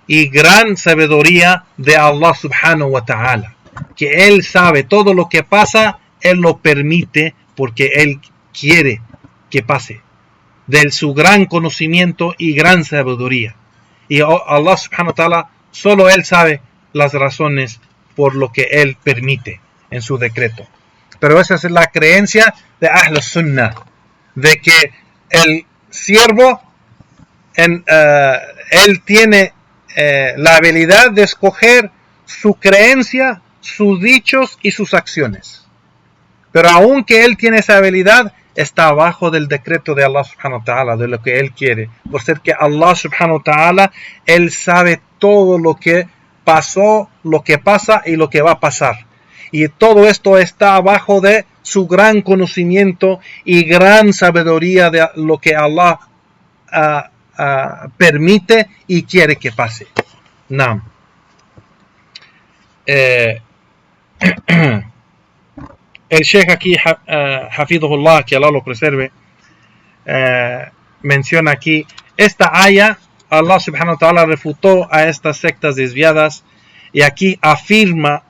y gran sabiduría de Allah subhanahu wa ta'ala, que Él sabe todo lo que pasa, Él lo permite porque Él quiere que pase, de su gran conocimiento y gran sabiduría. Y Allah subhanahu wa ta'ala, solo Él sabe las razones por lo que Él permite en su decreto. Pero esa es la creencia de Ahl Sunnah, de que el siervo él tiene la habilidad de escoger su creencia, sus dichos y sus acciones. Pero aunque él tiene esa habilidad, está abajo del decreto de Allah subhanahu wa ta'ala, de lo que él quiere. Por ser que Allah subhanahu wa ta'ala, él sabe todo lo que pasó, lo que pasa y lo que va a pasar. Y todo esto está abajo de su gran conocimiento y gran sabiduría de lo que Allah permite y quiere que pase. Naam. El Sheikh aquí, Hafidhullah, que Allah lo preserve, menciona aquí, esta aya, Allah subhanahu wa ta'ala refutó a estas sectas desviadas. Y aquí afirma,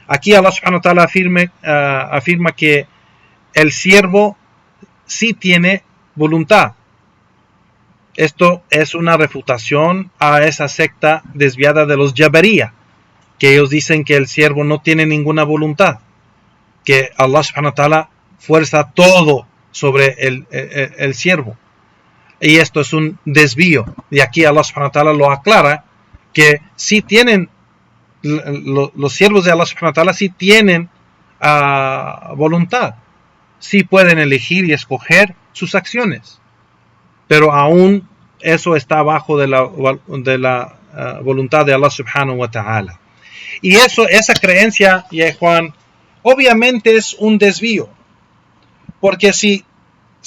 aquí Allah subhanahu wa ta'ala afirma que el siervo sí tiene voluntad. Esto es una refutación a esa secta desviada de los Jabariyya, que ellos dicen que el siervo no tiene ninguna voluntad, que Allah subhanahu wa ta'ala fuerza todo sobre el siervo. Y esto es un desvío. Y aquí Allah subhanahu wa ta'ala lo aclara, que sí tienen los siervos de Allah subhanahu wa ta'ala sí tienen voluntad, sí pueden elegir y escoger sus acciones, pero aún eso está abajo de la voluntad de Allah subhanahu wa ta'ala. Y esa creencia, ya Juan, obviamente es un desvío, porque si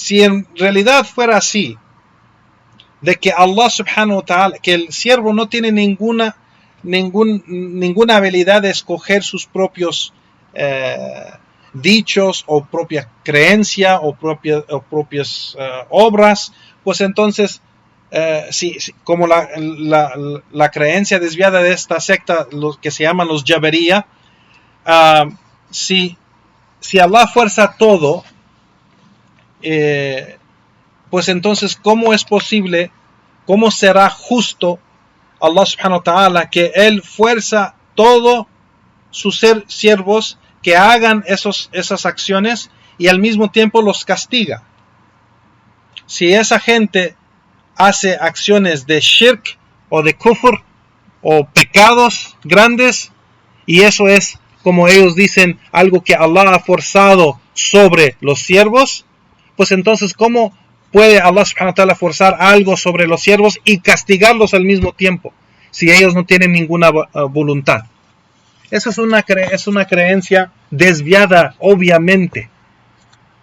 en realidad fuera así, de que Allah subhanahu wa ta'ala, que el siervo no tiene ninguna habilidad de escoger sus propios dichos o propia creencia o propias obras, pues entonces como la creencia desviada de esta secta, los que se llaman los Jabariyya, si Allah fuerza todo, pues entonces ¿cómo es posible, cómo será justo Allah subhanahu wa ta'ala que Él fuerza todos sus siervos que hagan esas acciones y al mismo tiempo los castiga? Si esa gente hace acciones de shirk o de kufr o pecados grandes, y eso es, como ellos dicen, algo que Allah ha forzado sobre los siervos, pues entonces ¿cómo puede Allah subhanahu wa ta'ala forzar algo sobre los siervos y castigarlos al mismo tiempo, si ellos no tienen ninguna voluntad? Esa es una creencia desviada, obviamente,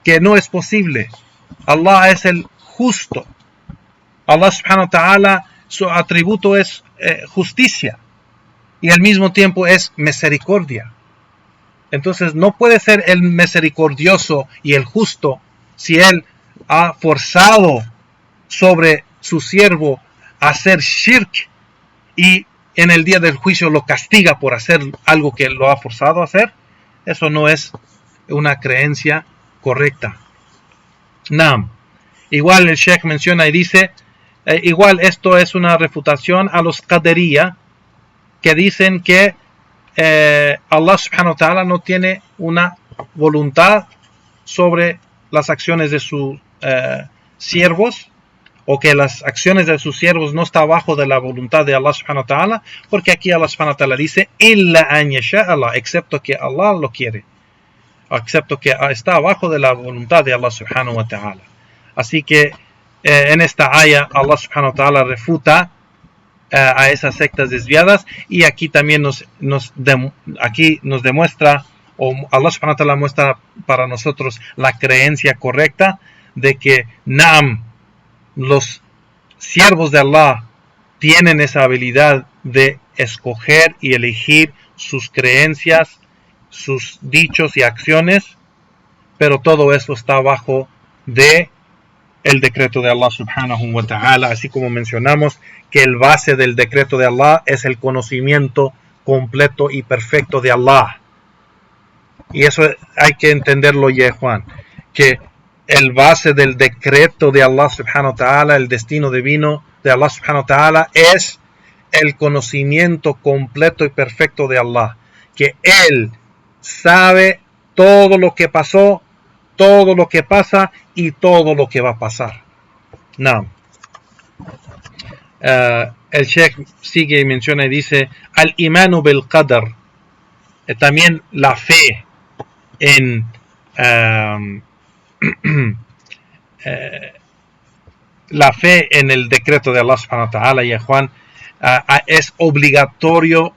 que no es posible. Allah es el justo. Allah subhanahu wa ta'ala, su atributo es justicia y al mismo tiempo es misericordia. Entonces no puede ser el misericordioso y el justo si Él ha forzado sobre su siervo a hacer shirk y en el día del juicio lo castiga por hacer algo que lo ha forzado a hacer. Eso no es una creencia correcta. Naam. Igual el Sheikh menciona y dice, igual esto es una refutación a los Qadariyya, que dicen que Allah subhanahu wa ta'ala no tiene una voluntad sobre las acciones de sus siervos, o que las acciones de sus siervos no están bajo de la voluntad de Allah subhanahu wa ta'ala, porque aquí Allah subhanahu wa ta'ala dice illa an yasha Allah, excepto que Allah lo quiere, excepto que está abajo de la voluntad de Allah subhanahu wa ta'ala. Así que en esta aya Allah subhanahu wa ta'ala refuta a esas sectas desviadas. Y aquí también nos demuestra, o Allah subhanahu wa ta'ala muestra para nosotros la creencia correcta de que Naam, los siervos de Allah tienen esa habilidad de escoger y elegir sus creencias, sus dichos y acciones, pero todo eso está bajo de el decreto de Allah subhanahu wa ta'ala, así como mencionamos que el base del decreto de Allah es el conocimiento completo y perfecto de Allah. Y eso hay que entenderlo, ya Juan, que el base del decreto de Allah subhanahu wa ta'ala, el destino divino de Allah subhanahu wa ta'ala, es el conocimiento completo y perfecto de Allah, que Él sabe todo lo que pasó, todo lo que pasa y todo lo que va a pasar. No. El Sheikh sigue y menciona y dice: al-imanu bil qadar, también la fe en la fe en el decreto de Allah subhanahu wa ta'ala, y Juan, es obligatorio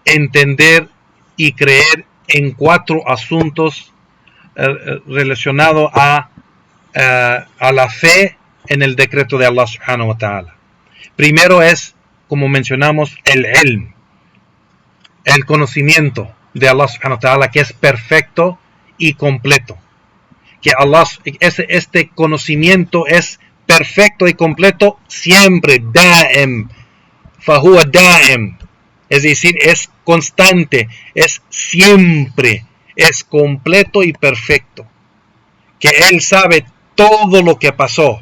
entender y creer en 4 asuntos relacionados a la fe en el decreto de Allah subhanahu wa ta'ala. Primero es, como mencionamos, el ilm, el conocimiento de Allah subhanahu wa ta'ala, que es perfecto y completo. Que Allah, este conocimiento es perfecto y completo siempre, da'im, fahuwa da'im, es decir, es constante, es siempre, es completo y perfecto. Que Él sabe todo lo que pasó,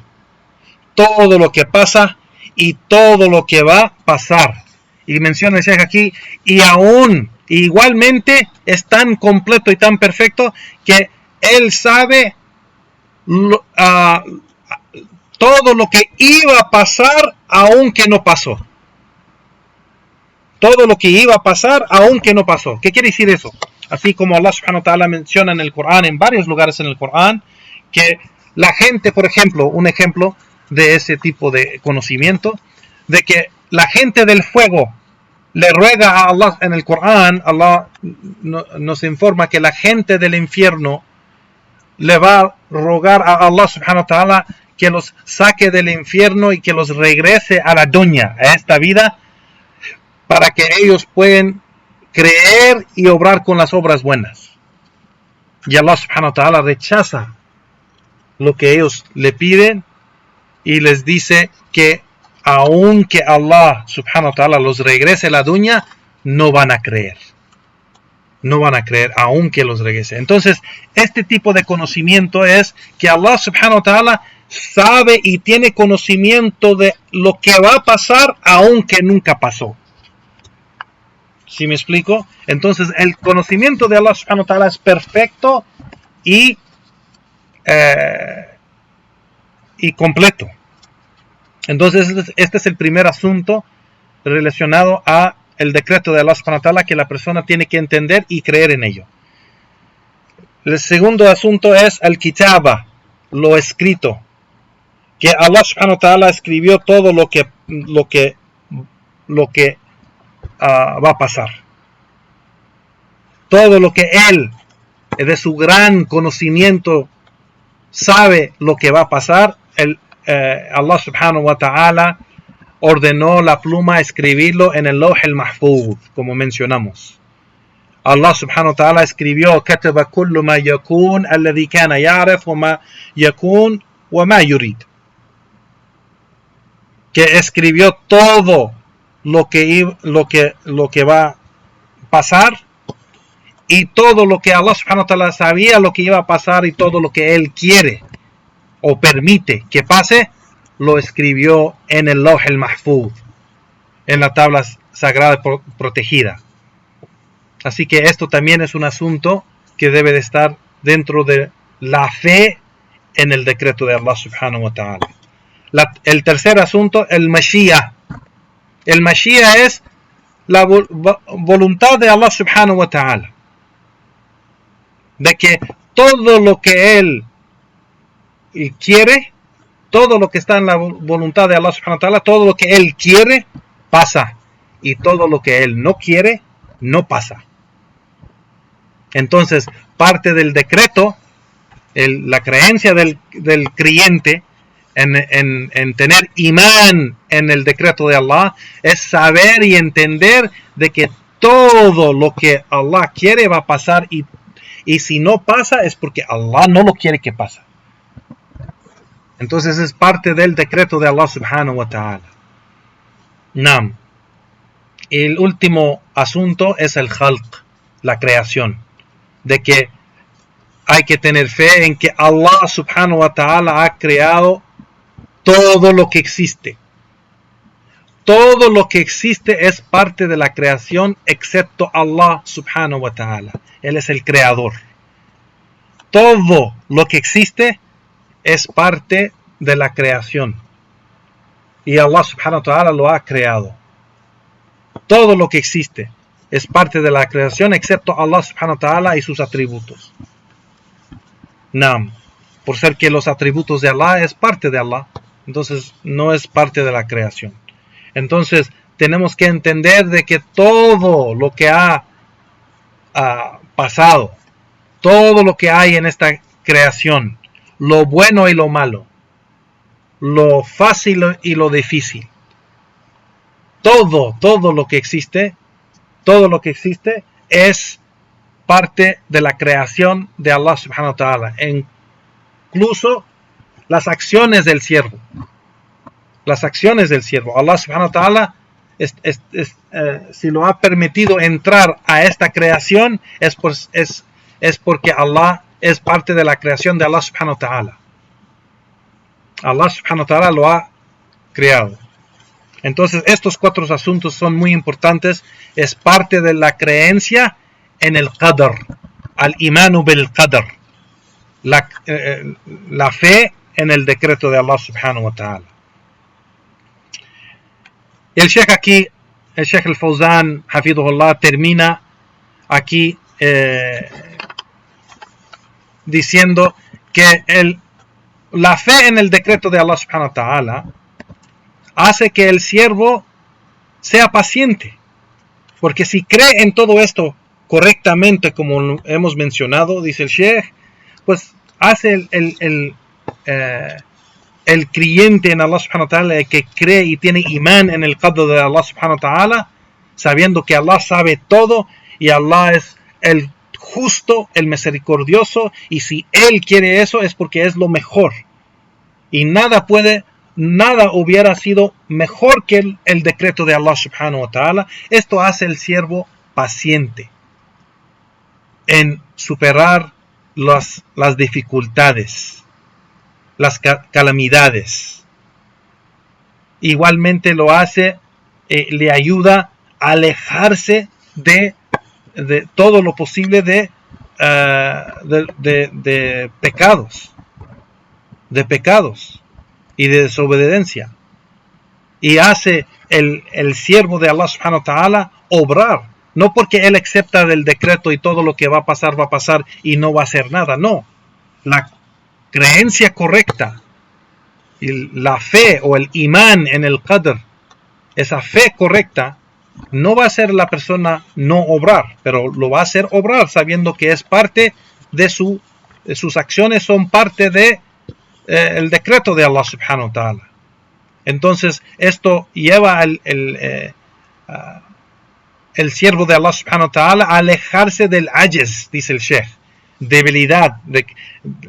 todo lo que pasa y todo lo que va a pasar. Y menciona el Sheikh aquí, y aún igualmente es tan completo y tan perfecto que Él sabe todo lo que iba a pasar aunque no pasó. Todo lo que iba a pasar aunque no pasó. ¿Qué quiere decir eso? Así como Allah subhanahu wa ta'ala menciona en el Corán, en varios lugares en el Corán, que la gente, por ejemplo, un ejemplo de ese tipo de conocimiento, de que la gente del fuego le ruega a Allah en el Corán. Allah nos informa que la gente del infierno le va a rogar a Allah subhanahu wa ta'ala que los saque del infierno y que los regrese a la dunya, a esta vida, para que ellos puedan creer y obrar con las obras buenas. Y Allah subhanahu wa ta'ala rechaza lo que ellos le piden y les dice que aunque Allah subhanahu wa ta'ala los regrese a la dunya, no van a creer. No van a creer aunque los regrese. Entonces, este tipo de conocimiento es que Allah subhanahu wa ta'ala sabe y tiene conocimiento de lo que va a pasar aunque nunca pasó. ¿Sí me explico? Entonces, el conocimiento de Allah subhanahu wa ta'ala es perfecto y completo. Entonces, este es el primer asunto relacionado a el decreto de Allah subhanahu wa ta'ala, que la persona tiene que entender y creer en ello. El segundo asunto es el kitaba, lo escrito, que Allah subhanahu wa ta'ala escribió todo lo que va a pasar. Todo lo que Él, de su gran conocimiento, sabe lo que va a pasar. Allah subhanahu wa ta'ala ordenó la pluma a escribirlo en el Lawh al-Mahfuz, como mencionamos. Allah subhanahu wa ta'ala escribió: kataba kullu ma yakun alladhi kana ya'rif wa ma yakun wa ma yurid. Que escribió todo lo que va a pasar y todo lo que Allah subhanahu wa ta'ala sabía lo que iba a pasar, y todo lo que Él quiere o permite que pase, lo escribió en el Lawh al-Mahfuz, en la tabla sagrada protegida. Así que esto también es un asunto que debe de estar dentro de la fe en el decreto de Allah subhanahu wa ta'ala. El tercer asunto, el Mashiach. El Mashiach es la voluntad de Allah subhanahu wa ta'ala, de que todo lo que Él quiere, todo lo que está en la voluntad de Allah subhanahu wa ta'ala, todo lo que Él quiere, pasa. Y todo lo que Él no quiere, no pasa. Entonces, parte del decreto, la creencia del creyente en tener imán en el decreto de Allah, es saber y entender de que todo lo que Allah quiere va a pasar, y si no pasa es porque Allah no lo quiere que pase. Entonces es parte del decreto de Allah subhanahu wa ta'ala. Nam. El último asunto es el khalq, la creación. De que hay que tener fe en que Allah subhanahu wa ta'ala ha creado todo lo que existe. Todo lo que existe es parte de la creación, excepto Allah subhanahu wa ta'ala. Él es el creador. Todo lo que existe es parte de la creación. Y Allah subhanahu wa ta'ala lo ha creado. Todo lo que existe es parte de la creación, excepto Allah subhanahu wa ta'ala y sus atributos. Nam. Por ser que los atributos de Allah es parte de Allah, entonces no es parte de la creación. Entonces tenemos que entender de que todo lo que ha pasado, todo lo que hay en esta creación, lo bueno y lo malo, lo fácil y lo difícil, todo lo que existe es parte de la creación de Allah subhanahu wa ta'ala, incluso las acciones del siervo. Las acciones del siervo. Allah subhanahu wa ta'ala si lo ha permitido entrar a esta creación es porque Allah es parte de la creación de Allah subhanahu wa ta'ala. Allah subhanahu wa ta'ala lo ha creado. Entonces estos 4 asuntos son muy importantes. Es parte de la creencia en el qadr, al imanu bil qadr, la fe en el decreto de Allah subhanahu wa ta'ala. Y el Sheikh aquí, el Sheikh al-Fawzan, hafidhullah, termina aquí diciendo que la fe en el decreto de Allah subhanahu wa ta'ala hace que el siervo sea paciente, porque si cree en todo esto correctamente, como hemos mencionado, dice el Sheikh, pues hace el creyente en Allah subhanahu wa ta'ala, el que cree y tiene imán en el qadr de Allah subhanahu wa ta'ala, sabiendo que Allah sabe todo y Allah es el justo, el misericordioso, y si Él quiere eso es porque es lo mejor, y nada hubiera sido mejor que el decreto de Allah subhanahu wa ta'ala. Esto hace el siervo paciente en superar las dificultades, las calamidades. Igualmente lo hace, le ayuda a alejarse de todo lo posible de pecados y de desobediencia, y hace el siervo de Allah subhanahu wa ta'ala obrar, no porque él acepta del decreto y todo lo que va a pasar y no va a hacer nada. No, la creencia correcta, la fe o el imán en el qadr, esa fe correcta, no va a hacer la persona no obrar, pero lo va a hacer obrar sabiendo que es parte de sus acciones, son parte de el decreto de Allah subhanahu wa ta'ala. Entonces esto lleva el siervo de Allah subhanahu wa ta'ala a alejarse del ajiz, dice el Sheikh, debilidad,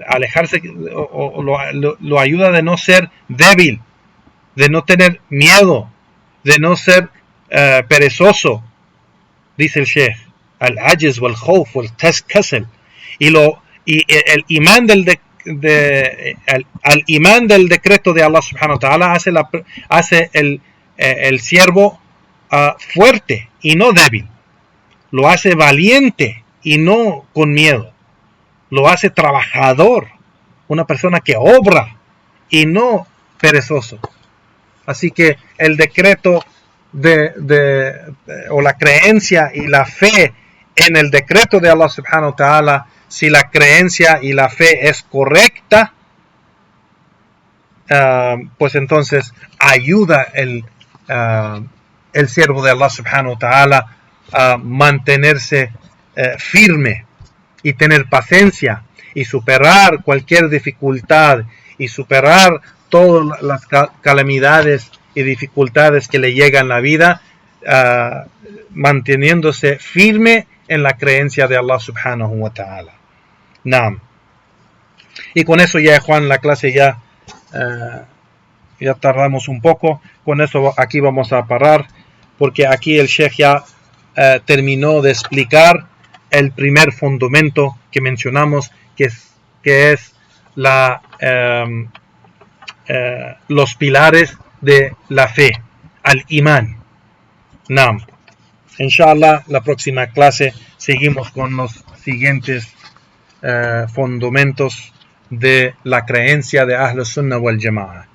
alejarse, lo ayuda de no ser débil, de no tener miedo, de no ser perezoso, dice el Sheikh, al ajiz wal khawf wal kasal, y el imán al imán del decreto de Allah subhanahu wa ta'ala hace el siervo fuerte y no débil, lo hace valiente y no con miedo, lo hace trabajador, una persona que obra y no perezoso. Así que el decreto o la creencia y la fe en el decreto de Allah subhanahu wa ta'ala, si la creencia y la fe es correcta, pues entonces ayuda el siervo de Allah subhanahu wa ta'ala a mantenerse firme y tener paciencia y superar cualquier dificultad y superar todas las calamidades y dificultades que le llegan en la vida, manteniéndose firme en la creencia de Allah subhanahu wa ta'ala. Naam. Y con eso ya, Juan, la clase ya tardamos un poco. Con eso aquí vamos a parar, porque aquí el Sheikh ya terminó de explicar el primer fundamento que mencionamos, que es los pilares de la fe, al imán. Naam. Inshallah, la próxima clase seguimos con los siguientes fundamentos de la creencia de Ahl Sunnah wal Jama'a.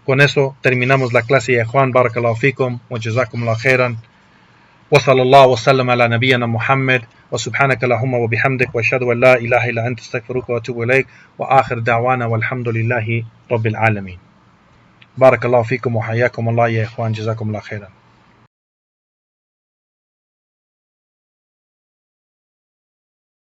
Con eso terminamos la clase, ya Juan. Barakallahu fikum wa jazakumullahu khairan. Wa sallallahu wa sallam ala nabiyyina Muhammad wa subhanaka Allahumma wa bihamdik wa ashhadu an la ilaha illa anta astaghfiruka wa atubu ilayk wa akhir da'wana walhamdulillahi rabbil alamin. Barakallahu fikum wa hayyakum Allah ya Juan. Jazakumullahu khairan.